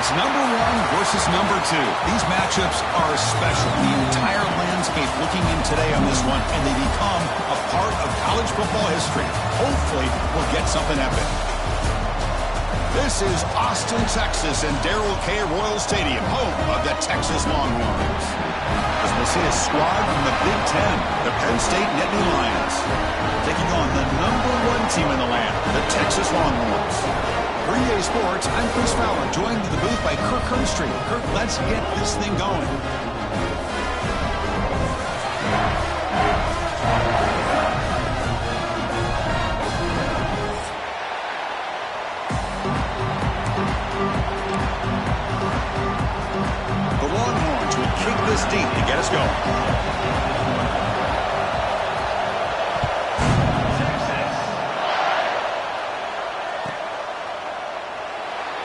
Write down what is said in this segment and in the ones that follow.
It's number one versus number two. These matchups are special. The entire landscape looking in today on this one, and they become a part of college football history. Hopefully, we'll get something epic. This is Austin, Texas, and Darrell K. Royal Stadium, home of the Texas Longhorns. As we'll see a squad from the Big Ten, the Penn State Nittany Lions, taking on the number one team in the land, the Texas Longhorns. For EA Sports, I'm Chris Fowler, joined in the booth by Kirk Herbstreit. Kirk, let's get this thing going. The Longhorns will kick this deep to get us going.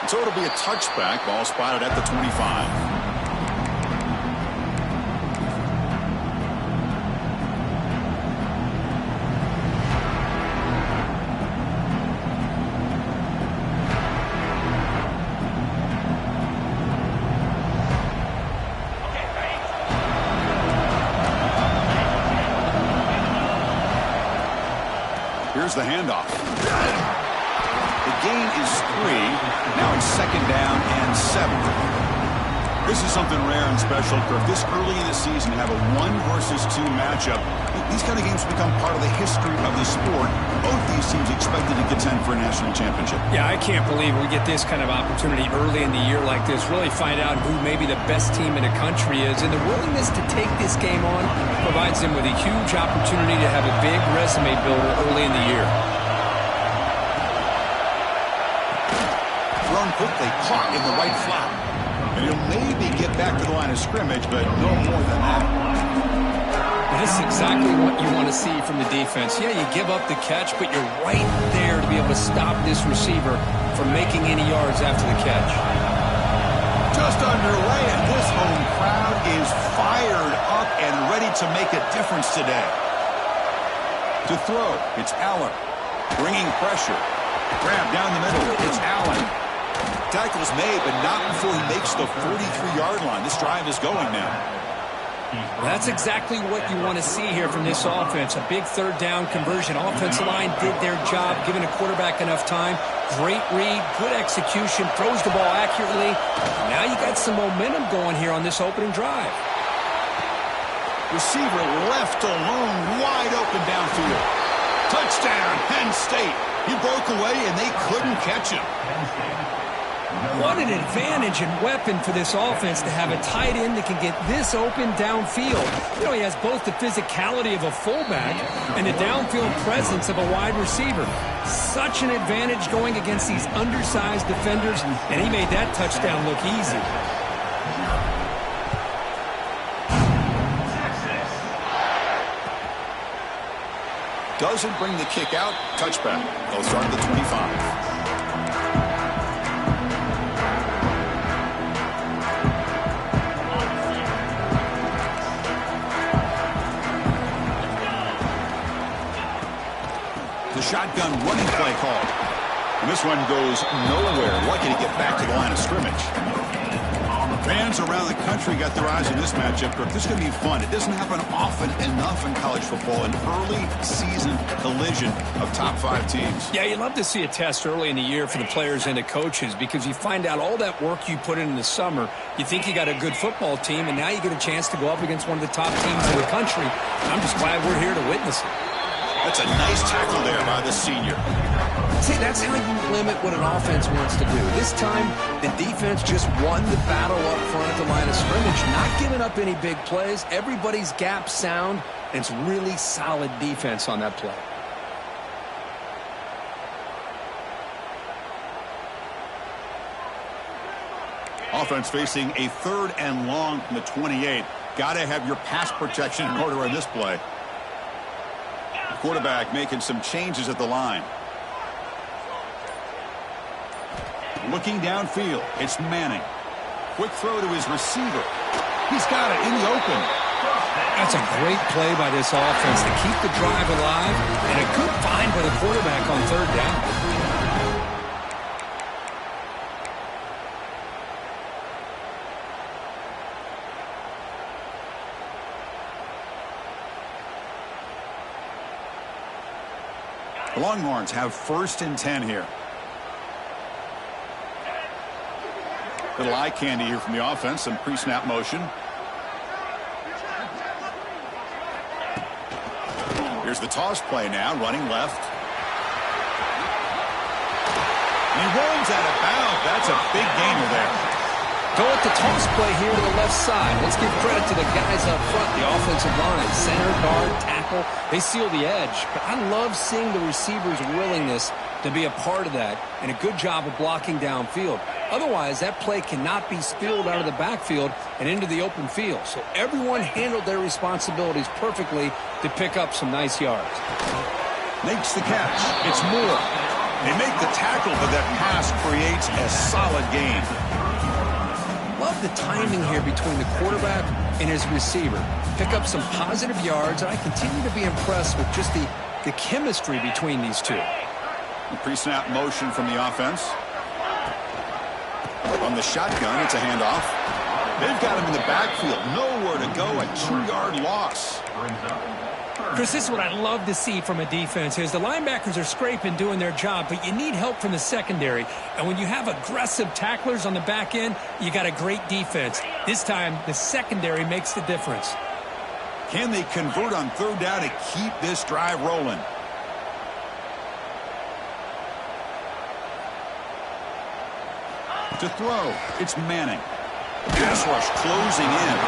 So it'll be a touchback, ball spotted at the 25. Here's the handoff. The gain is 3. Now it's second down and 7. This is something rare and special, Kirk. This early in the season, have a 1 versus 2 matchup. These kind of games become part of the history of the sport. Both these teams expected to contend for a national championship. Yeah, I can't believe we get this kind of opportunity early in the year like this. Really find out who maybe the best team in the country is. And the willingness to take this game on provides them with a huge opportunity to have a big resume builder early in the year. Quickly caught in the right flat. And he'll maybe get back to the line of scrimmage, but no more than that. This is exactly what you want to see from the defense. Yeah, you give up the catch, but you're right there to be able to stop this receiver from making any yards after the catch. Just underway, and this home crowd is fired up and ready to make a difference today. To throw, it's Allen. Bringing pressure. Grab down the middle, it's Allen. Tackle's made, but not before he makes the 43-yard line. This drive is going now. That's exactly what you want to see here from this offense. A big third down conversion. Offensive line did their job, giving a quarterback enough time. Great read, good execution, throws the ball accurately. Now you got some momentum going here on this opening drive. Receiver left alone, wide open downfield. Touchdown, Penn State. He broke away, and they couldn't catch him. What an advantage and weapon for this offense to have a tight end that can get this open downfield. You know, he has both the physicality of a fullback and the downfield presence of a wide receiver. Such an advantage going against these undersized defenders, and he made that touchdown look easy. Doesn't bring the kick out. Touchback. They'll start at the 25. The shotgun running play call. And this one goes nowhere. Lucky to get back to the line of scrimmage. Fans around the country got their eyes on this matchup. This is going to be fun. It doesn't happen often enough in college football. An early season collision of top 5 teams. Yeah, you love to see a test early in the year for the players and the coaches because you find out all that work you put in the summer. You think you got a good football team, and now you get a chance to go up against one of the top teams in the country. I'm just glad we're here to witness it. That's a nice tackle there by the senior. See, that's how you limit what an offense wants to do. This time, the defense just won the battle up front at the line of scrimmage, not giving up any big plays. Everybody's gap sound, and it's really solid defense on that play. Offense facing a 3rd and long from the 28. Got to have your pass protection in order on this play. The quarterback making some changes at the line. Looking downfield, it's Manning. Quick throw to his receiver. He's got it in the open. That's a great play by this offense to keep the drive alive, and a good find by the quarterback on 3rd down. The Longhorns have 1st and 10 here. Little eye candy here from the offense. Some pre-snap motion. Here's the toss play now, running left. And he rolls out of bounds. That's a big gainer there. Go with the toss play here to the left side. Let's give credit to the guys up front, the offensive line, center, guard, tackle. They seal the edge. But I love seeing the receiver's willingness to be a part of that and a good job of blocking downfield. Otherwise, that play cannot be spilled out of the backfield and into the open field. So everyone handled their responsibilities perfectly to pick up some nice yards. Makes the catch. It's Moore. They make the tackle, but that pass creates a solid gain. Love the timing here between the quarterback and his receiver. Pick up some positive yards, and I continue to be impressed with just the chemistry between these two. The pre-snap motion from the offense. On the shotgun, it's a handoff. They've got him in the backfield. Nowhere to go, a 2-yard loss. Chris, this is what I love to see from a defense is the linebackers are scraping, doing their job, but you need help from the secondary. And when you have aggressive tacklers on the back end, you got a great defense. This time, the secondary makes the difference. Can they convert on 3rd down to keep this drive rolling? To throw, it's Manning. Pass rush closing in.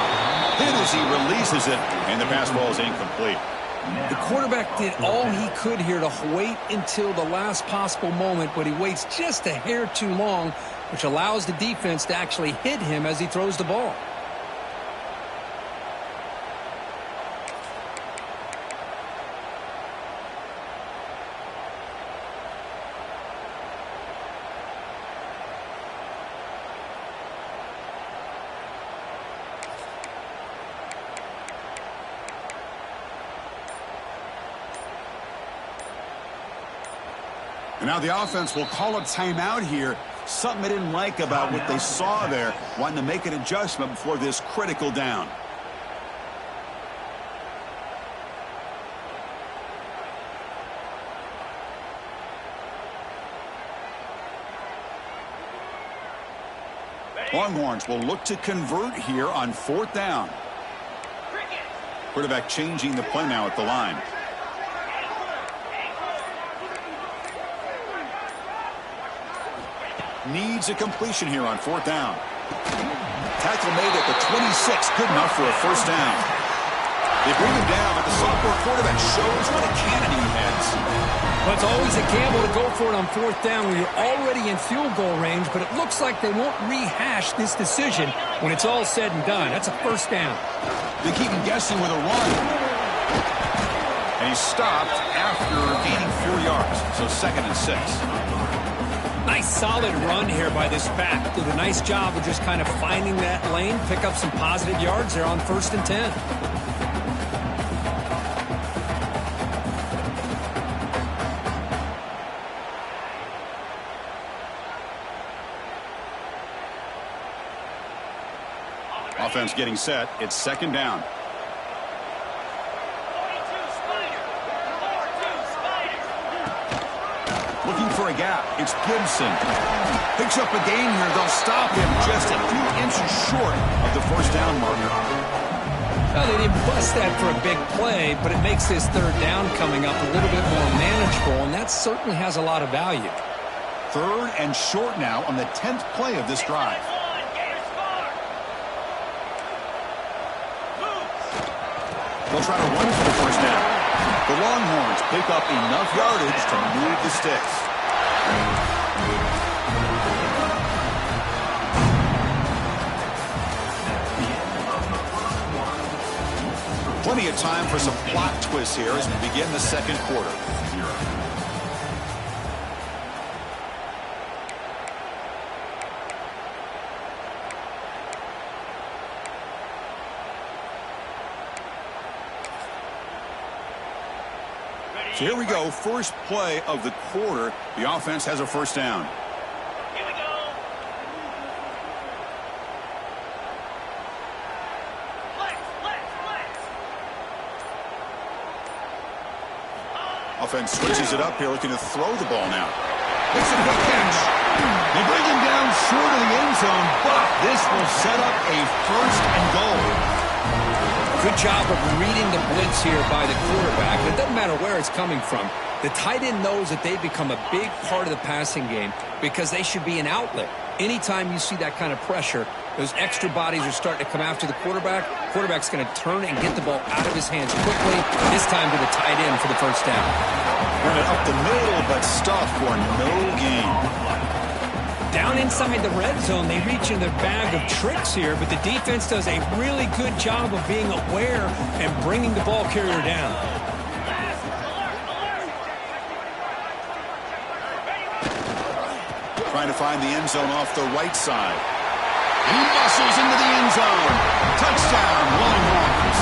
Hit as he releases it, and the pass ball is incomplete. The quarterback did all he could here to wait until the last possible moment, but he waits just a hair too long, which allows the defense to actually hit him as he throws the ball. And now the offense will call a timeout here. Something they didn't like about what they saw there. Wanting to make an adjustment before this critical down. Longhorns will look to convert here on 4th down. Quarterback changing the play now at the line. Needs a completion here on 4th down. Tackle made at the 26. Good enough for a 1st down. They bring him down, but the sophomore quarterback shows what a cannon he has. Well, it's always a gamble to go for it on 4th down when you're already in field goal range, but it looks like they won't rehash this decision when it's all said and done. That's a 1st down. They keep him guessing with a run. And he's stopped after gaining 4 yards, so 2nd and 6. Nice solid run here by this back. Did a nice job of just kind of finding that lane, pick up some positive yards there on 1st and 10. Offense getting set. It's 2nd down. Looking for a gap. It's Gibson. Picks up a gain here. They'll stop him just a few inches short of the 1st down marker. Well, they didn't bust that for a big play, but it makes this 3rd down coming up a little bit more manageable, and that certainly has a lot of value. 3rd and short now on the 10th play of this drive. They'll try to run for the 1st down. The Longhorns pick up enough yardage to move the sticks. Plenty of time for some plot twists here as we begin the 2nd quarter. So here we go, first play of the quarter. The offense has a 1st down. Here we go. Flex. Offense switches it up here, looking to throw the ball now. Makes a quick catch. They bring him down short of the end zone, but this will set up a first and goal. Good job of reading the blitz here by the quarterback. It doesn't matter where it's coming from. The tight end knows that they've become a big part of the passing game because they should be an outlet. Anytime you see that kind of pressure, those extra bodies are starting to come after the quarterback. Quarterback's going to turn and get the ball out of his hands quickly, this time to the tight end for the first down. Run it up the middle, but stuffed for no gain. Down inside the red zone, they reach in their bag of tricks here, but the defense does a really good job of being aware and bringing the ball carrier down. Trying to find the end zone off the right side. He muscles into the end zone. Touchdown, Longhorns.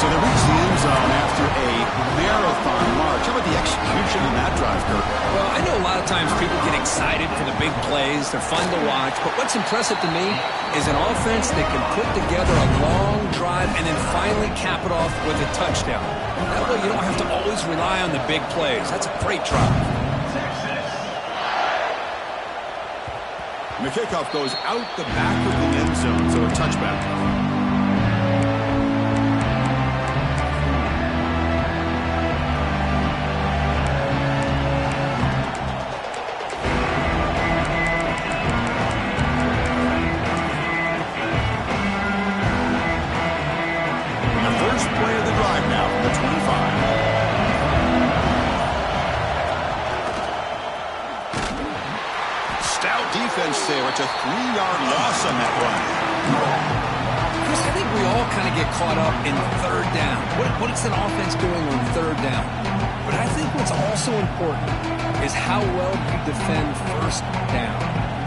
So they reach the end zone after a marathon march. How about the execution in that drive, Kirk? Well, I know a lot of times people get excited for the big plays. They're fun to watch. But what's impressive to me is an offense that can put together a long drive and then finally cap it off with a touchdown. That way you don't have to always rely on the big plays. That's a great drive. And the kickoff goes out the back of the end zone, so a touchback. There, it's a 3-yard loss on that run. Chris, I think we all kind of get caught up in third down. What is an offense doing on third down? But I think what's also important is how well you defend first down.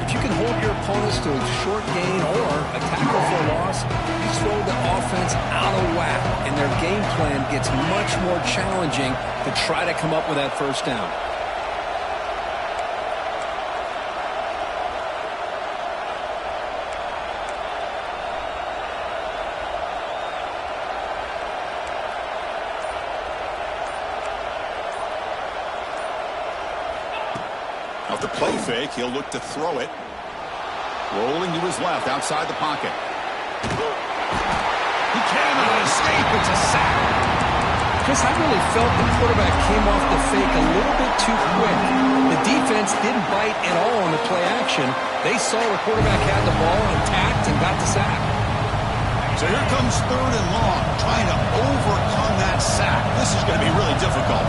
If you can hold your opponents to a short gain or a tackle for a loss, you throw the offense out of whack, and their game plan gets much more challenging to try to come up with that first down. Off the play fake, he'll look to throw it. Rolling to his left, outside the pocket. He cannot escape. It's a sack. Chris, I really felt the quarterback came off the fake a little bit too quick. The defense didn't bite at all on the play action. They saw the quarterback had the ball intact and got the sack. So here comes third and long, trying to overcome that sack. This is going to be really difficult.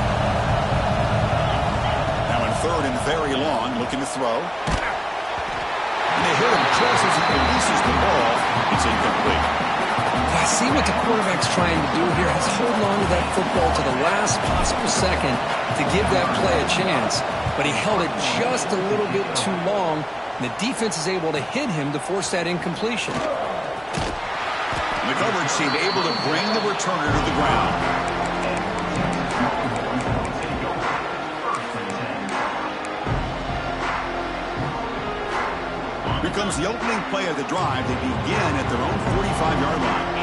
Third and very long, looking to throw. And they hit him just as he releases the ball. It's incomplete. I see what the quarterback's trying to do here. He's holding on to that football to the last possible second to give that play a chance. But he held it just a little bit too long, and the defense is able to hit him to force that incompletion. And the coverage team able to bring the returner to the ground. Here comes the opening play of the drive. They begin at their own 45-yard line.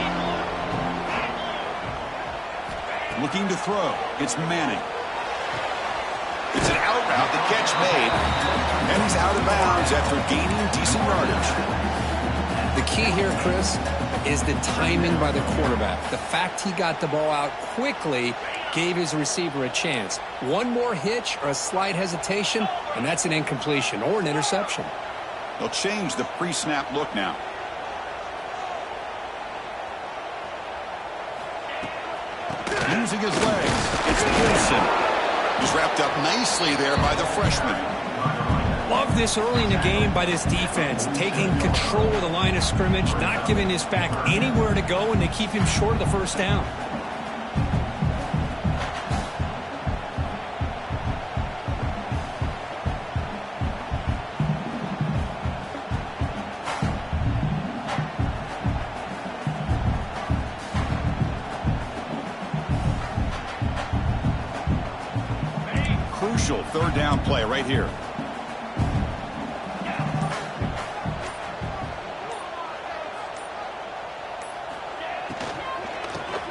Looking to throw. It's Manning. It's an out route. The catch made. And he's out of bounds after gaining decent yardage. The key here, Chris, is the timing by the quarterback. The fact he got the ball out quickly gave his receiver a chance. One more hitch or a slight hesitation, and that's an incompletion or an interception. They'll change the pre-snap look now. Using his legs, it's Wilson. He's wrapped up nicely there by the freshman. Love this early in the game by this defense, taking control of the line of scrimmage, not giving his back anywhere to go, and to keep him short of the first down. Crucial third down play right here.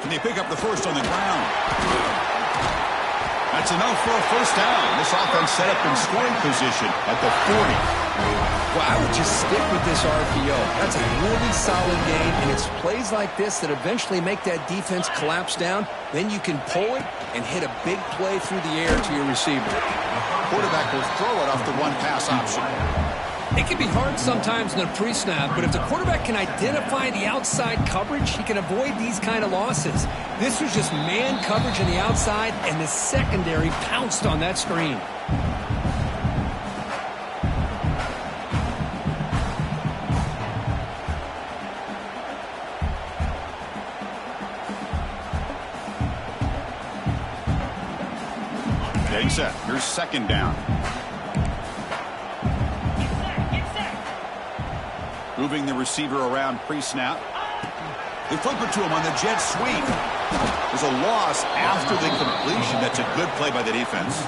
Can they pick up the first on the ground? That's enough for a first down. This offense set up in scoring position at the 40. Well, I would just stick with this RPO. That's a really solid game, and it's plays like this that eventually make that defense collapse down. Then you can pull it and hit a big play through the air to your receiver. Quarterback will throw it off the one-pass option. It can be hard sometimes in a pre-snap, but if the quarterback can identify the outside coverage, he can avoid these kind of losses. This was just man coverage on the outside, and the secondary pounced on that screen. Getting set. Here's second down. Moving the receiver around pre-snap. They flip it to him on the jet sweep. There's a loss after the completion. That's a good play by the defense.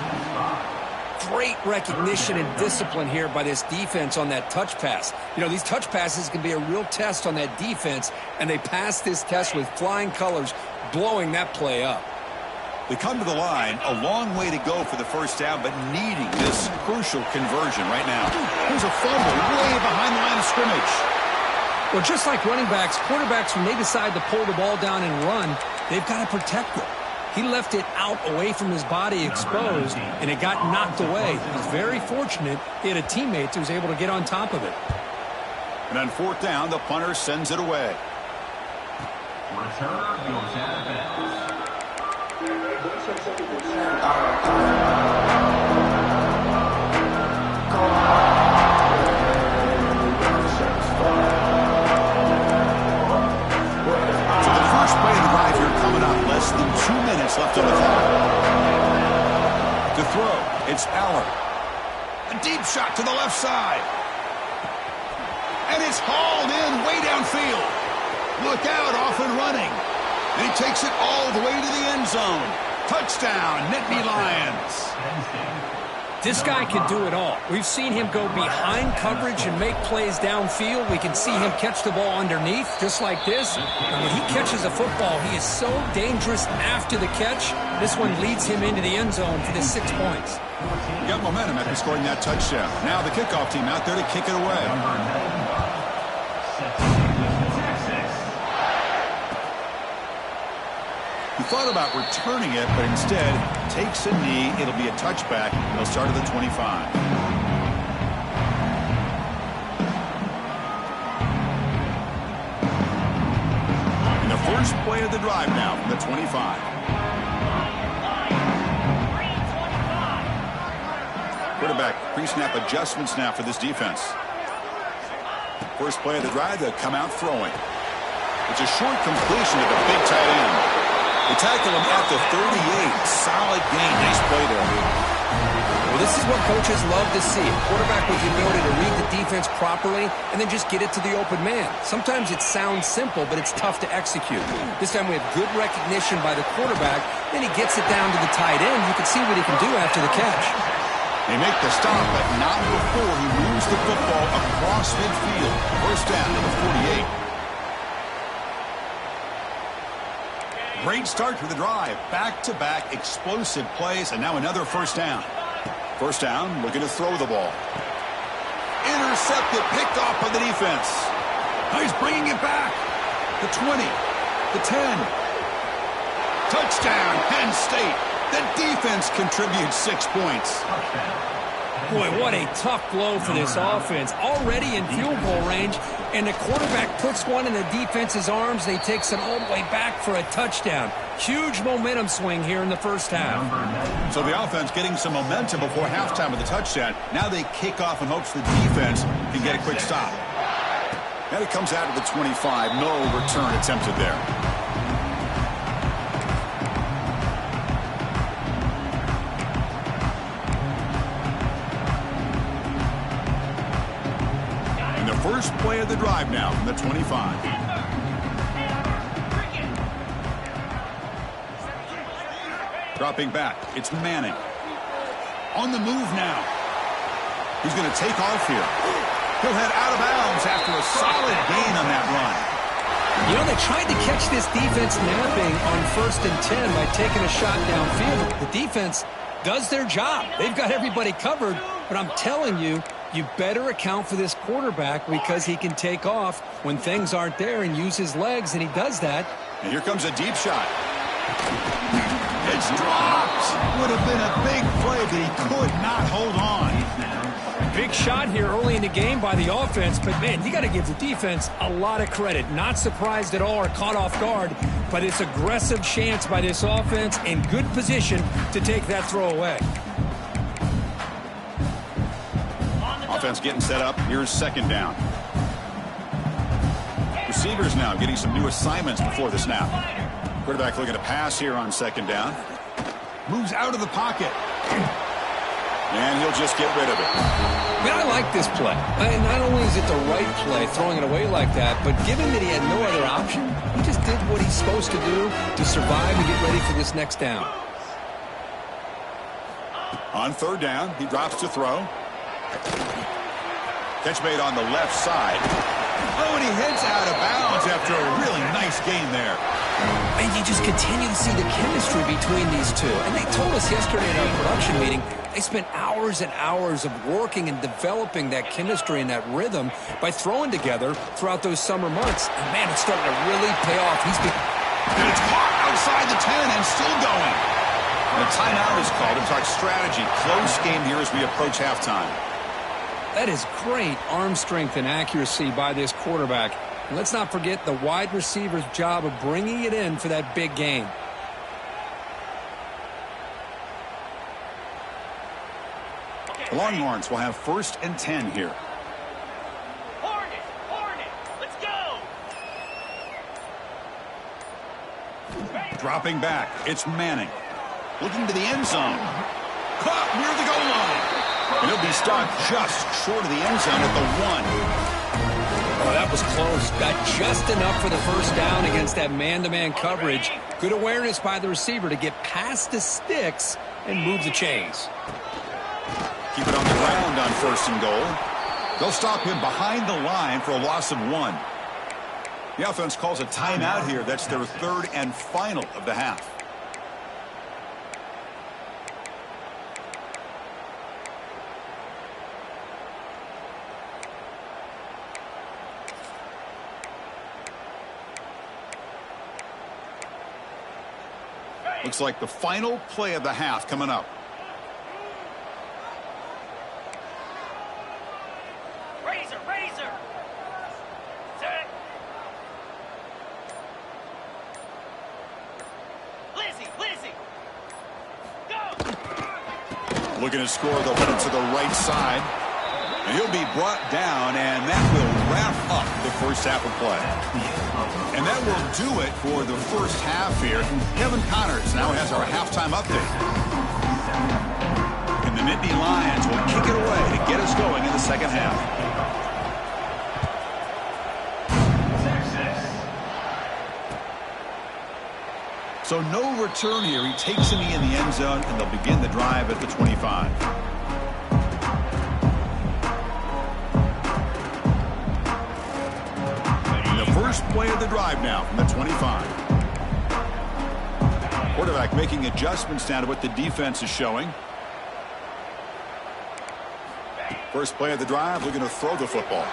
Great recognition and discipline here by this defense on that touch pass. You know, these touch passes can be a real test on that defense, and they pass this test with flying colors, blowing that play up. They come to the line, a long way to go for the first down, but needing this crucial conversion right now. Here's a fumble way behind the line of scrimmage. Well, just like running backs, quarterbacks, when they decide to pull the ball down and run, they've got to protect it. He left it out away from his body exposed, and it got knocked away. He's very fortunate he had a teammate who was able to get on top of it. And on fourth down, the punter sends it away. Returner goes out of bounds. Less than 2 minutes left on the clock. To throw, it's Aller. A deep shot to the left side. And it's hauled in way downfield. Look out, off and running. And he takes it all the way to the end zone. Touchdown, Nittany Lions. This guy can do it all. We've seen him go behind coverage and make plays downfield. We can see him catch the ball underneath, just like this. And when he catches a football, he is so dangerous after the catch. This one leads him into the end zone for the 6 points. You got momentum after scoring that touchdown. Now the kickoff team out there to kick it away. He thought about returning it, but instead takes a knee. It'll be a touchback. It'll start at the 25. And the first play of the drive now from the 25. Quarterback pre-snap adjustments now for this defense. First play of the drive, they'll come out throwing. It's a short completion to the big tight end. They tackle him at the 38. Solid gain. Nice play there. Well, this is what coaches love to see. A quarterback with the ability to read the defense properly and then just get it to the open man. Sometimes it sounds simple, but it's tough to execute. This time we have good recognition by the quarterback. Then he gets it down to the tight end. You can see what he can do after the catch. They make the stop, but not before he moves the football across midfield. First down to the 48. Great start to the drive. Back-to-back explosive plays, and now another first down. First down, looking to throw the ball. Intercepted, picked off by the defense. Now he's bringing it back. The 20, the 10. Touchdown, Penn State. The defense contributes 6 points. Boy, what a tough blow for this offense. Already in field goal range, and the quarterback puts one in the defense's arms, and he takes it all the way back for a touchdown. Huge momentum swing here in the first half. So the offense getting some momentum before halftime with the touchdown. Now they kick off in hopes the defense can get a quick stop. And it comes out of the 25. No return attempted there. First play of the drive now from the 25. Dropping back, it's Manning. On the move now. He's going to take off here. He'll head out of bounds after a solid gain on that run. You know, they tried to catch this defense napping on 1st and 10 by taking a shot downfield. The defense does their job. They've got everybody covered, but I'm telling you, you better account for this quarterback because he can take off when things aren't there and use his legs, and he does that. And here comes a deep shot. It's dropped. Would have been a big play, but he could not hold on. Big shot here early in the game by the offense, but, man, you got to give the defense a lot of credit. Not surprised at all or caught off guard, but it's aggressive chance by this offense in good position to take that throw away. Offense getting set up. Here's 2nd down. Receivers now getting some new assignments before the snap. Quarterback looking to pass here on 2nd down. Moves out of the pocket. And he'll just get rid of it. Man, I like this play. Not only is it the right play, throwing it away like that, but given that he had no other option, he just did what he's supposed to do to survive and get ready for this next down. On 3rd down, he drops to throw. Catch made on the left side. Oh, and he heads out of bounds after a really nice gain there. And you just continue to see the chemistry between these two. And they told us yesterday in our production meeting, they spent hours and hours of working and developing that chemistry and that rhythm by throwing together throughout those summer months. And, man, it's starting to really pay off. And it's caught outside the 10 and still going. And a timeout is called to talk strategy. Close game here as we approach halftime. That is great arm strength and accuracy by this quarterback. And let's not forget the wide receiver's job of bringing it in for that big gain. The Longhorns will have 1st and 10 here. Hornet, let's go. Dropping back, it's Manning. Looking to the end zone. Caught near the goal line. And he'll be stuck just short of the end zone at the 1. Oh, that was close. Got just enough for the 1st down against that man-to-man coverage. Good awareness by the receiver to get past the sticks and move the chains. Keep it on the ground on 1st and goal. They'll stop him behind the line for a loss of 1. The offense calls a timeout here. That's their 3rd and final of the half. Looks like the final play of the half coming up. Razor. Set. Lizzie. Go. Looking to score, they'll put it to the right side. And he'll be brought down, and that will wrap up the 1st half of play. And that will do it for the 1st half here. Kevin Connors now has our halftime update. And the Nittany Lions will kick it away to get us going in the 2nd half. So no return here. He takes him in the end zone, and they'll begin the drive at the 25. First play of the drive now from the 25. Quarterback making adjustments now to what the defense is showing. First play of the drive, looking to throw the football.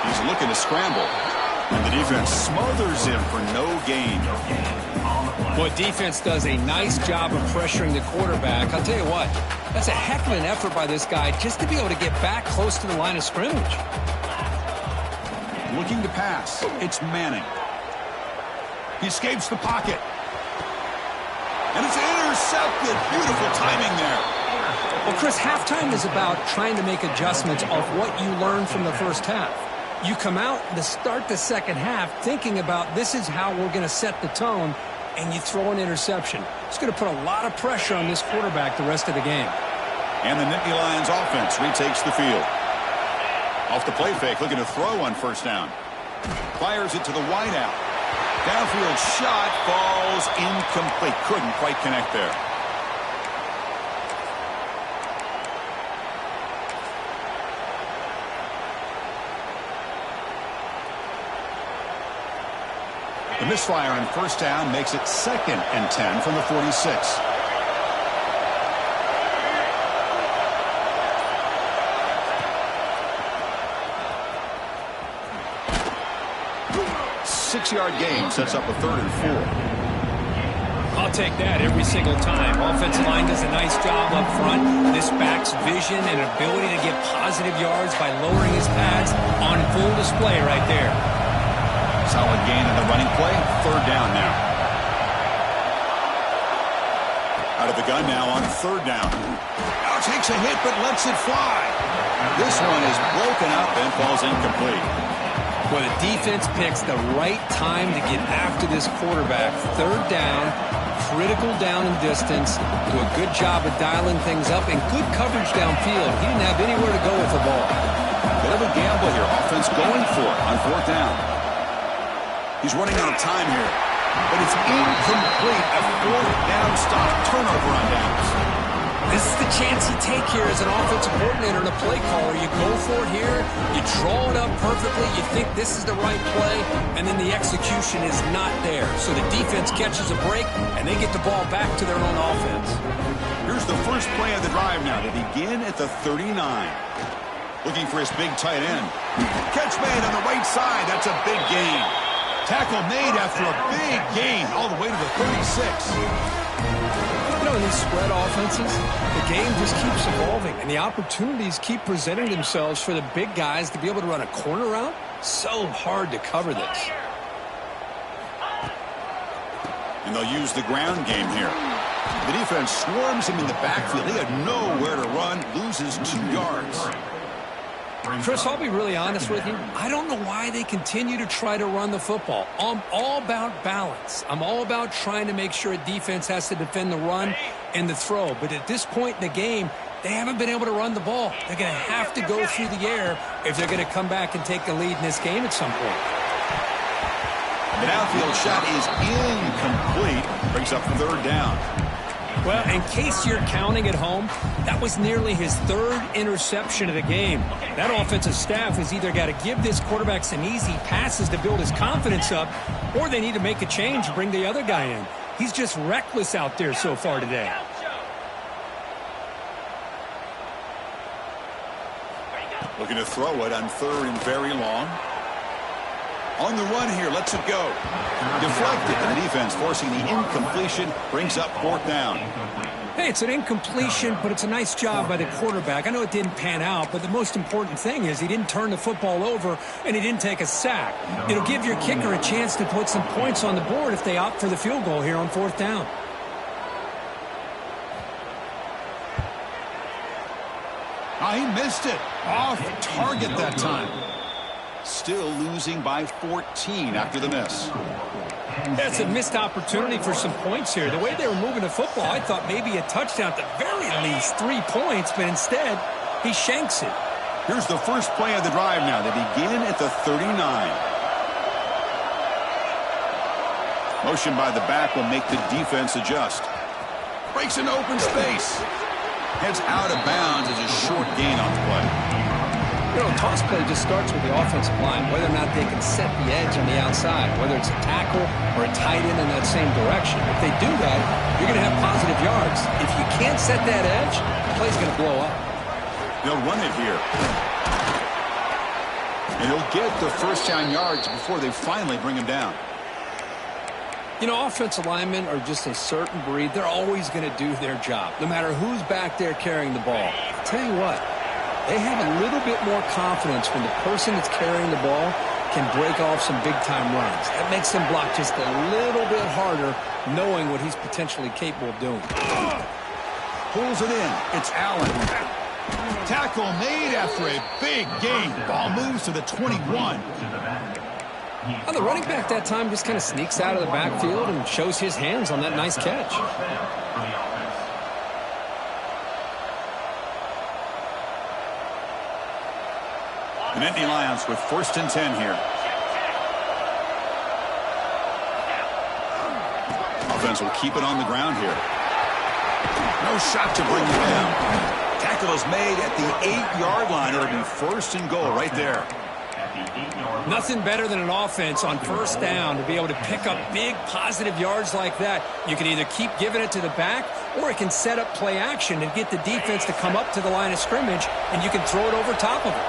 He's looking to scramble. And the defense smothers him for no gain. Boy, defense does a nice job of pressuring the quarterback. I'll tell you what, that's a heck of an effort by this guy just to be able to get back close to the line of scrimmage. Looking to pass. It's Manning. He escapes the pocket. And it's intercepted. Beautiful timing there. Well, Chris, halftime is about trying to make adjustments of what you learned from the 1st half. You come out to start the 2nd half thinking about this is how we're going to set the tone, and you throw an interception. It's going to put a lot of pressure on this quarterback the rest of the game. And the Nittany Lions offense retakes the field. Off the play fake, looking to throw on 1st down. Fires it to the wideout. Downfield shot falls incomplete. Couldn't quite connect there. The misfire on first down makes it 2nd and 10 from the 46. Six-yard gain sets up a 3rd and 4. I'll take that every single time. Offensive line does a nice job up front. This back's vision and ability to get positive yards by lowering his pads on full display right there. Solid gain in the running play. 3rd down now. Out of the gun now on 3rd down. Now takes a hit but lets it fly. This one is broken up and falls incomplete. Well, the defense picks the right time to get after this quarterback. 3rd down, critical down and distance. Do a good job of dialing things up and good coverage downfield. He didn't have anywhere to go with the ball. Bit of a gamble here. Offense going for it on 4th down. He's running out of time here. But it's incomplete. A 4th down stop. Turnover on downs. This is the chance you take here as an offensive coordinator and a play caller. You go for it here, you draw it up perfectly, you think this is the right play, and then the execution is not there. So the defense catches a break, and they get the ball back to their own offense. Here's the first play of the drive now to begin at the 39. Looking for his big tight end. Catch made on the right side. That's a big gain. Tackle made after a big gain all the way to the 36. You know, in these spread offenses, the game just keeps evolving, and the opportunities keep presenting themselves for the big guys to be able to run a corner route. So hard to cover this. And they'll use the ground game here. The defense swarms him in the backfield. He had nowhere to run, loses 2 yards. Chris, I'll be really honest with you. I don't know why they continue to try to run the football. I'm all about balance. I'm all about trying to make sure a defense has to defend the run and the throw. But at this point in the game, they haven't been able to run the ball. They're going to have to go through the air if they're going to come back and take the lead in this game at some point. The downfield shot is incomplete. Brings up 3rd down. Well, in case you're counting at home, that was nearly his 3rd interception of the game. That offensive staff has either got to give this quarterback some easy passes to build his confidence up, or they need to make a change and bring the other guy in. He's just reckless out there so far today. Looking to throw it on 3rd and very long. On the run here, lets it go. Deflected, and the defense forcing the incompletion, brings up 4th down. Hey, it's an incompletion, but it's a nice job by the quarterback. I know it didn't pan out, but the most important thing is he didn't turn the football over and he didn't take a sack. It'll give your kicker a chance to put some points on the board if they opt for the field goal here on 4th down. Oh, he missed it. Off target that time. Still losing by 14 after the miss. That's a missed opportunity for some points here. The way they were moving the football, I thought maybe a touchdown, at the very least 3 points, but instead he shanks it. Here's the first play of the drive now. They begin at the 39. Motion by the back will make the defense adjust. Breaks into open space. Heads out of bounds as a short gain on the play. You know, toss play just starts with the offensive line, whether or not they can set the edge on the outside, whether it's a tackle or a tight end in that same direction. If they do that, you're going to have positive yards. If you can't set that edge, the play's going to blow up. They'll run it here. And he'll get the first down yards before they finally bring him down. You know, offensive linemen are just a certain breed. They're always going to do their job, no matter who's back there carrying the ball. I'll tell you what. They have a little bit more confidence when the person that's carrying the ball can break off some big-time runs. That makes them block just a little bit harder, knowing what he's potentially capable of doing. Pulls it in. It's Allen. Tackle made after a big gain. Ball moves to the 21. Well, the running back that time just kind of sneaks out of the backfield and shows his hands on that nice catch. An empty Lions with 1st and 10 here. Offense will keep it on the ground here. No shot to bring him down. Tackle is made at the 8-yard line. It'll be 1st and goal right there. Nothing better than an offense on first down to be able to pick up big positive yards like that. You can either keep giving it to the back, or it can set up play action and get the defense to come up to the line of scrimmage, and you can throw it over top of it.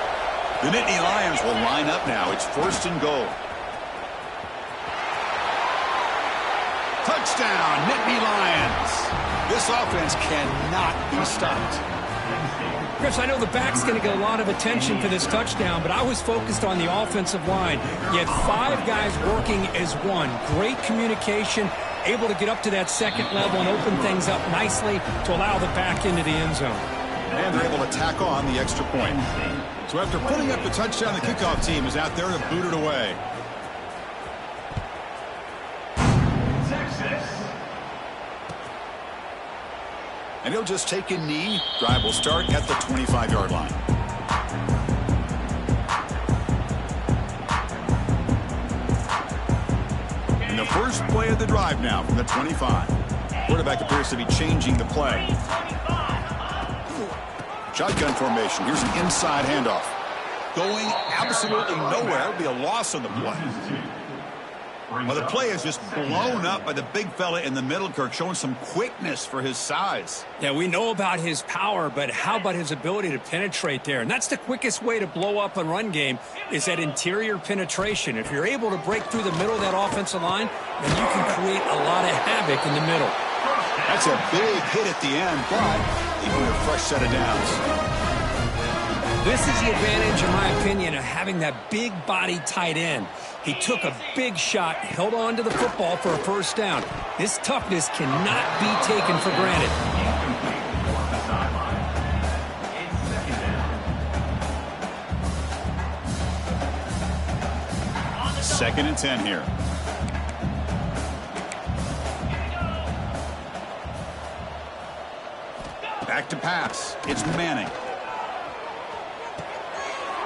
The Nittany Lions will line up now. It's 1st and goal. Touchdown, Nittany Lions. This offense cannot be stopped. Chris, I know the back's going to get a lot of attention for this touchdown, but I was focused on the offensive line. You had 5 guys working as one. Great communication, able to get up to that second level and open things up nicely to allow the back into the end zone. And they're able to tack on the extra point. So after putting up the touchdown, the kickoff team is out there to boot it away. And he'll just take a knee. Drive will start at the 25-yard line. And the first play of the drive now from the 25. Quarterback appears to be changing the play. Shotgun formation. Here's an inside handoff. Going absolutely nowhere. It'll be a loss on the play. Well, the play is just blown up by the big fella in the middle, Kirk, showing some quickness for his size. Yeah, we know about his power, but how about his ability to penetrate there? And that's the quickest way to blow up a run game, is that interior penetration. If you're able to break through the middle of that offensive line, then you can create a lot of havoc in the middle. That's a big hit at the end, but even a fresh set of downs. This is the advantage, in my opinion, of having that big body tight end. He took a big shot, held on to the football for a first down. His toughness cannot be taken for granted. 2nd and 10 here. Back to pass. It's Manning.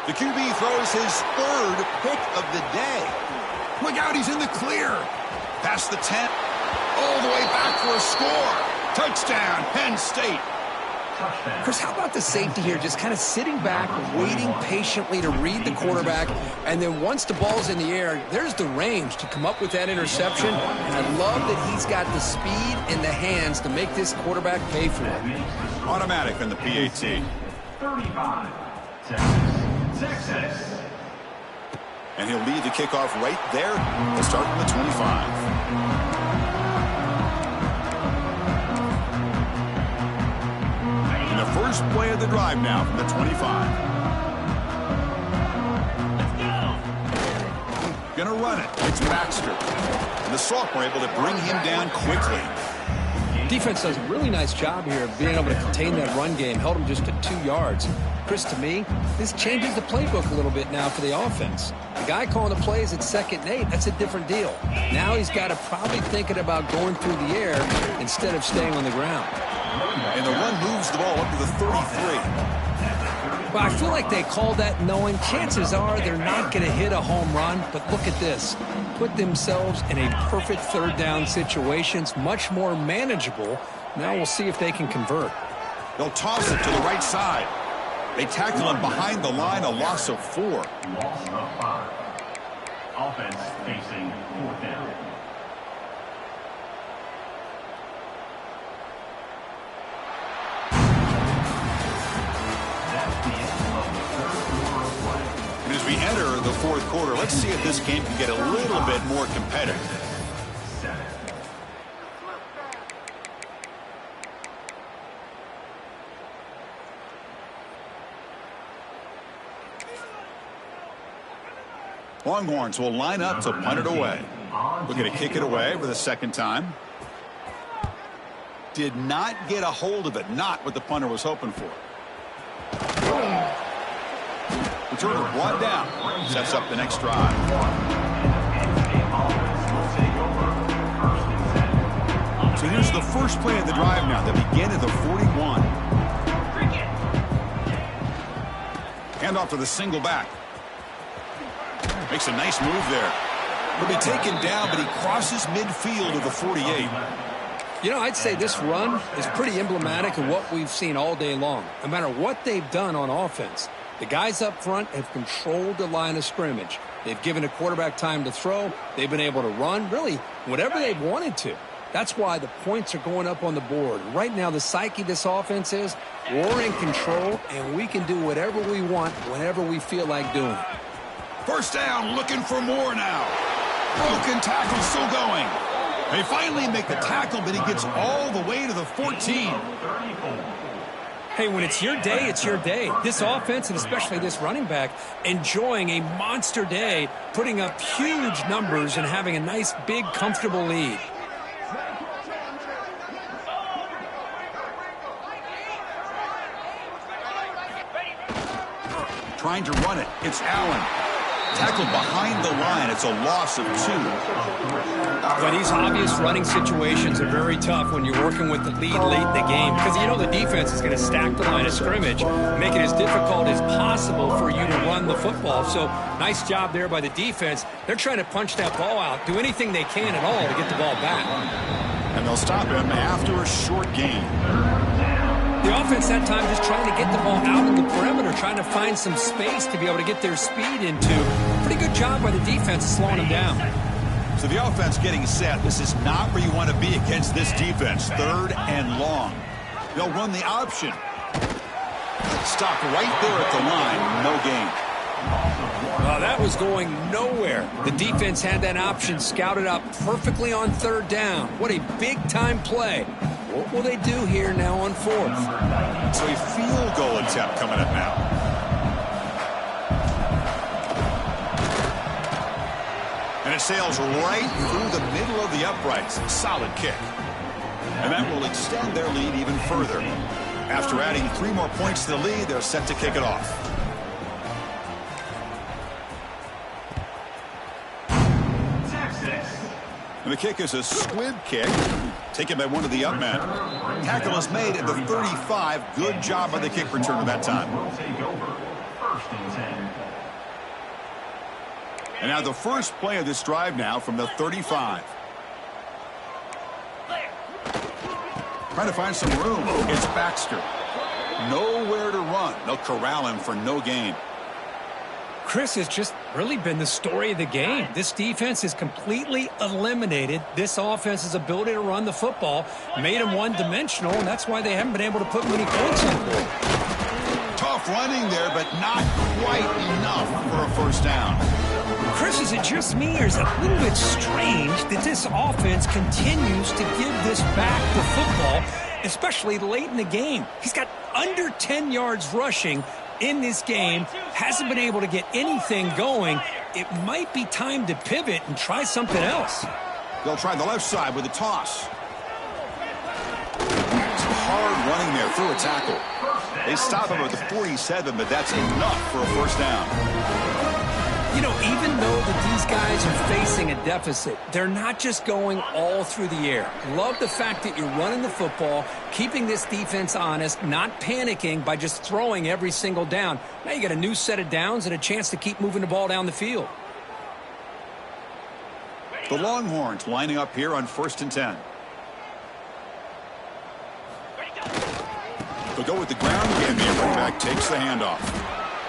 The QB throws his 3rd pick of the day. Look out, he's in the clear. Past the 10, all the way back for a score. Touchdown, Penn State. Chris, how about the safety here, just kind of sitting back, waiting patiently to read the quarterback, and then once the ball's in the air, there's the range to come up with that interception. And I love that he's got the speed and the hands to make this quarterback pay for it. Automatic on the PAT. 35, Texas. And he'll lead the kickoff right there. We'll start from the 25. And the first play of the drive now from the 25. Gonna run it. It's Baxter. And the sophomore able to bring him down quickly. Defense does a really nice job here of being able to contain that run game. Held him just to 2 yards. Chris, to me, this changes the playbook a little bit now for the offense. The guy calling the plays at 2nd and 8, that's a different deal. Now he's got to probably thinking about going through the air instead of staying on the ground. And the run moves the ball up to the 33. Well, I feel like they called that knowing chances are they're not going to hit a home run. But look at this. Put themselves in a perfect 3rd down situation. It's much more manageable. Now we'll see if they can convert. They'll toss it to the right side. They tackle him behind the line, a loss of 4. Loss of 5. Offense facing 4th down. That's the end of the 3rd quarter of play. And as we enter the 4th quarter, let's see if this game can get a little bit more competitive. 7. Longhorns will line up to punt it away. Looking to kick it away for the 2nd time. Did not get a hold of it. Not what the punter was hoping for. Returner brought down. Sets up the next drive. So here's the first play of the drive now. They begin at the 41. Hand off to the single back. Makes a nice move there. He'll be taken down, but he crosses midfield to the 48. You know, I'd say this run is pretty emblematic of what we've seen all day long. No matter what they've done on offense, The guys up front have controlled the line of scrimmage. They've given a quarterback time to throw. They've been able to run, really, whatever they've wanted to. That's why the points are going up on the board. Right now, the psyche of this offense is we're in control, and we can do whatever we want whenever we feel like doing it. First down, looking for more now. Broken tackle still going. They finally make the tackle, but he gets all the way to the 14. Hey, when it's your day, it's your day. This offense, and especially this running back, enjoying a monster day, putting up huge numbers and having a nice, big, comfortable lead. Trying to run it. It's Allen. Tackled behind the line. It's a loss of 2. But these obvious running situations are very tough when you're working with the lead late in the game because you know the defense is going to stack the line of scrimmage, make it as difficult as possible for you to run the football. So nice job there by the defense. They're trying to punch that ball out, do anything they can at all to get the ball back. And they'll stop him after a short gain. The offense that time just trying to get the ball out of the perimeter, trying to find some space to be able to get their speed into. Pretty good job by the defense slowing them down. So the offense getting set. This is not where you want to be against this defense. 3rd and long. They'll run the option. Stop right there at the line. No gain. Well, that was going nowhere. The defense had that option scouted up perfectly on 3rd down. What a big-time play. What will they do here now on 4th? So a field goal attempt coming up now. And it sails right through the middle of the uprights. Solid kick. And that will extend their lead even further. After adding 3 more points to the lead, they're set to kick it off. And the kick is a squib kick, taken by one of the up men. Tackle is made at the 35. Good job by the kick return at that time. And now the first play of this drive now from the 35. Trying to find some room. It's Baxter. Nowhere to run. They'll corral him for no gain. Chris has just really been the story of the game. This defense has completely eliminated this offense's ability to run the football, made them one-dimensional, and that's why they haven't been able to put many points on the board. Tough running there, but not quite enough for a first down. Chris, is it just me, or is it a little bit strange that this offense continues to give this back the football, especially late in the game? He's got under 10 yards rushing in this game, hasn't been able to get anything going. It might be time to pivot and try something else. They'll try the left side with a toss. It's hard running there through a tackle. They stop him at the 47, but that's enough for a first down. You know, even though that these guys are facing a deficit, they're not just going all through the air. Love the fact that you're running the football, keeping this defense honest, not panicking by just throwing every single down. Now you got a new set of downs and a chance to keep moving the ball down the field. The Longhorns lining up here on 1st and 10. They'll go with the ground game. The running back takes the handoff.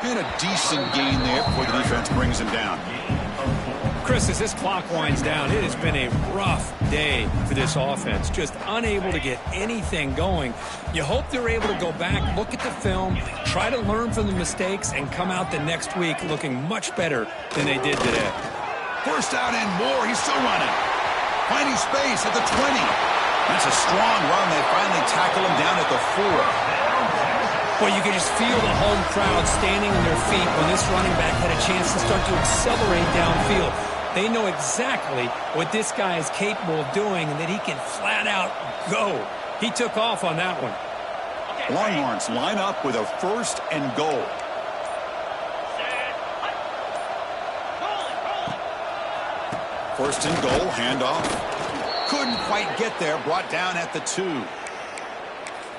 And a decent gain there before the defense brings him down. Chris, as this clock winds down, it has been a rough day for this offense. Just unable to get anything going. You hope they're able to go back, look at the film, try to learn from the mistakes, and come out the next week looking much better than they did today. First down and more. He's still running. Finding space at the 20. That's a strong run. They finally tackle him down at the 4. Well, you can just feel the home crowd standing on their feet when this running back had a chance to start to accelerate downfield. They know exactly what this guy is capable of doing and that he can flat out go. He took off on that one. Longhorns line up with a 1st and goal. First and goal, handoff. Couldn't quite get there, brought down at the 2.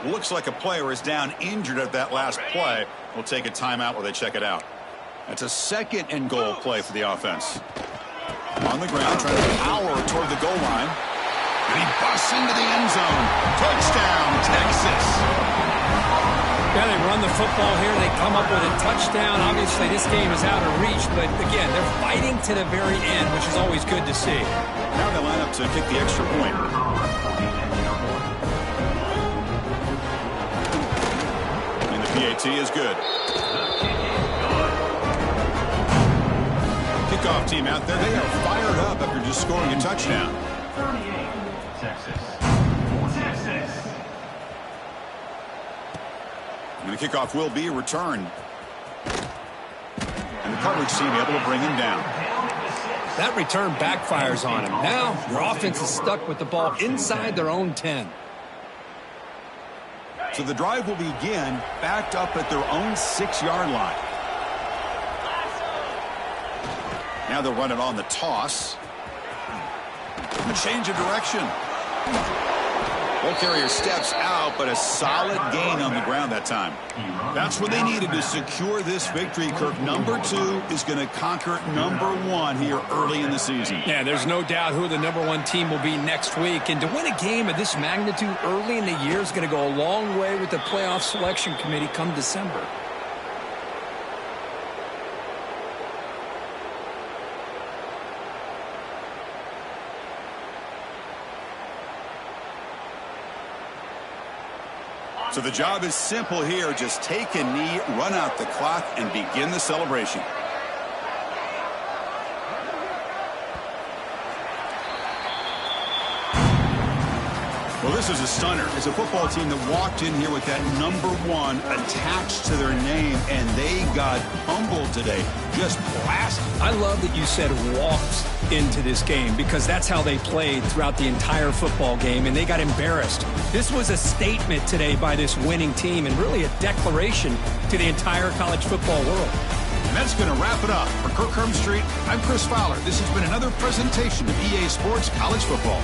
Looks like a player is down injured at that last play. We'll take a timeout while they check it out. That's a 2nd and goal play for the offense. On the ground, trying to power toward the goal line. And he busts into the end zone. Touchdown, Texas. Yeah, they run the football here. They come up with a touchdown. Obviously, this game is out of reach, but again, they're fighting to the very end, which is always good to see. Now they line up to kick the extra point. And the PAT is good. Kickoff team out there, they are fired up after just scoring a touchdown. 38, Texas. And the kickoff will be returned. And the coverage team able to bring him down. That return backfires on him. Now your offense is stuck with the ball inside their own 10. So the drive will begin backed up at their own 6-yard line. Now they'll run it on the toss. A change of direction. Ball carrier steps out, but a solid gain on the ground that time. That's what they needed to secure this victory, Kirk. Number 2 is going to conquer number 1 here early in the season. Yeah, there's no doubt who the number 1 team will be next week. And to win a game of this magnitude early in the year is going to go a long way with the playoff selection committee come December. So the job is simple here. Just take a knee, run out the clock, and begin the celebration. Well, this is a stunner. It's a football team that walked in here with that number 1 attached to their name, and they got humbled today. Just blasted. I love that you said walked into this game because that's how they played throughout the entire football game, and they got embarrassed. This was a statement today by this winning team and really a declaration to the entire college football world. And that's going to wrap it up. For Kirk Street, I'm Chris Fowler. This has been another presentation of EA Sports College Football.